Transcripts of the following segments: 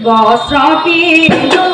বস্ত্র পিন্ধু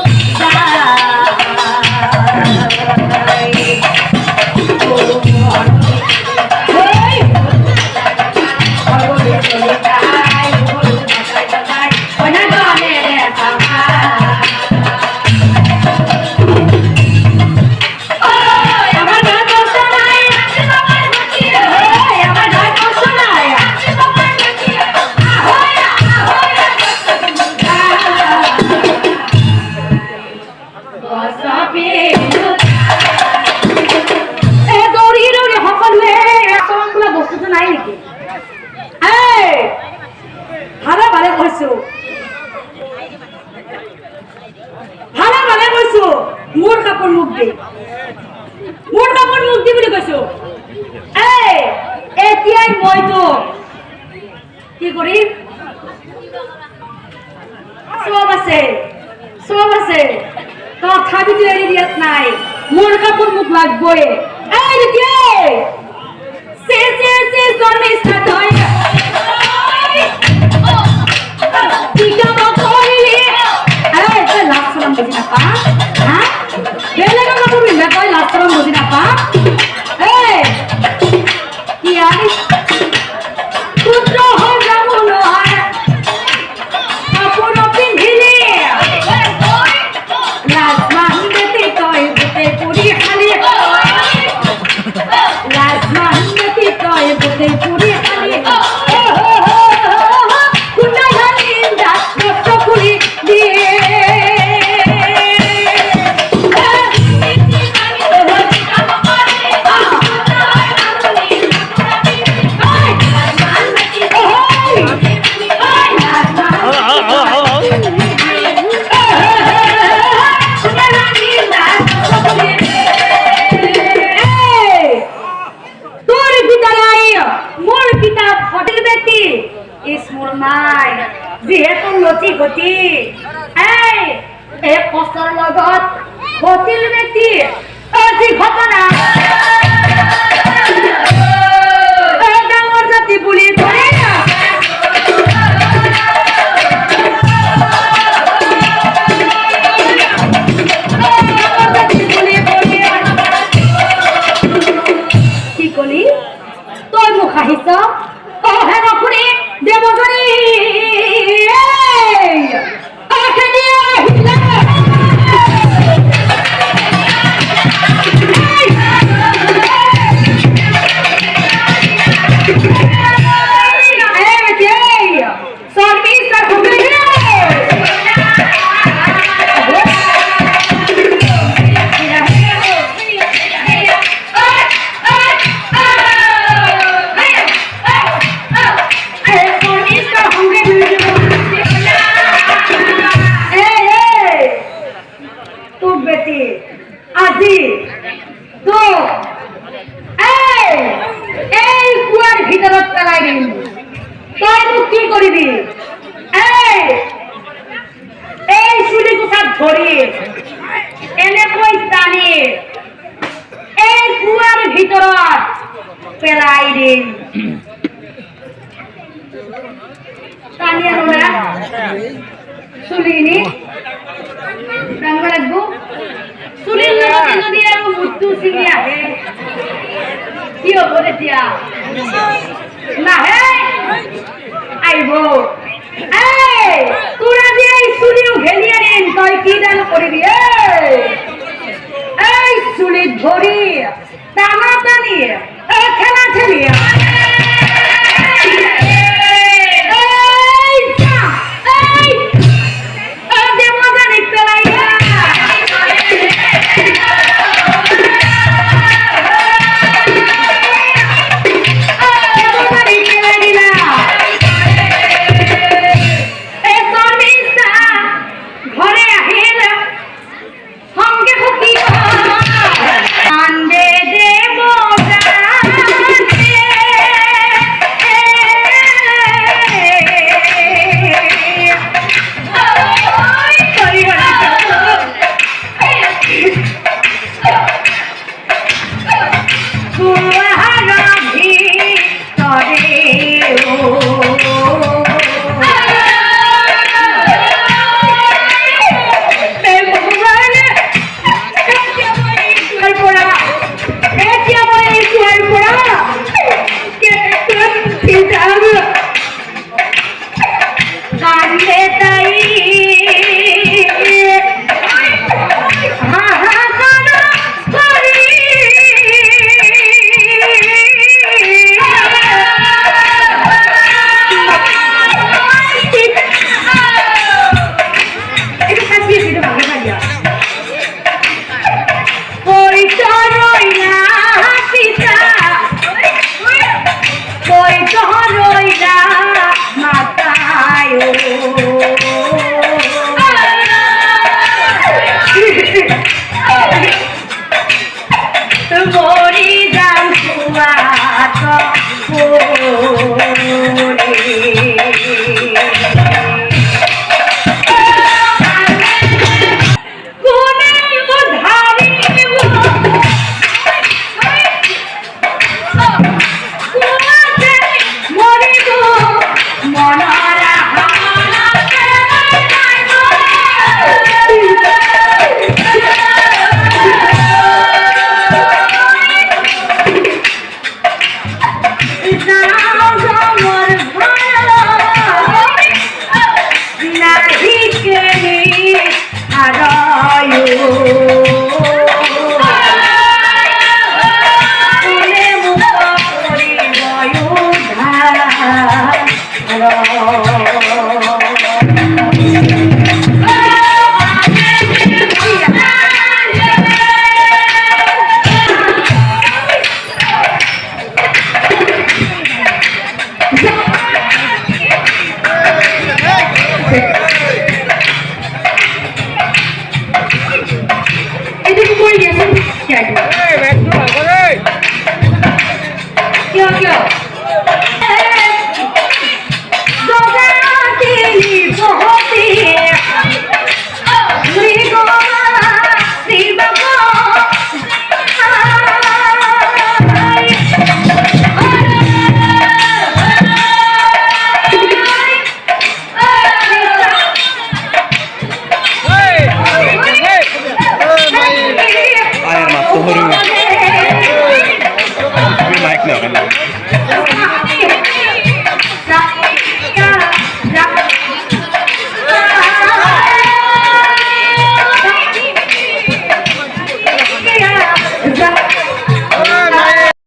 মোর কাপড় মুখ দে বুলি কৈছো এতিয়াই মই তো কি করি সব আছে তথাপিতো এৰি দিয়াত নাই মোর কাপড় মুখ লাগবই যিহেতু লতি গতি এক কষ্টৰ লগত ঘটিল ব্যক্তি আজি ঘটনা ডাঙৰ জাতি বুলি ধৰে কি কলি তই মোক আহিছ দেবজনী আজি তো এই কুয়ার ভিতরত পেলাই দিম তই মোক কি কৰিবি এই চুলি কোচাত ধৰি এনেকৈ টানি এই কুয়ার ভিতৰত পেলাই দিম টানি আনো না চুলিখিনি টানিব লাগিব চুলিৰ লগতে যদি আৰু মুঠটো ছিঙি আহে কি হ'ব তেতিয়া নাহে আহিব তোৰ আজি এই চুলিও ঘেলি আনিম তই কি দান কৰিবি এই চুলিত ধৰি টানা টানি খেলা খেলি ও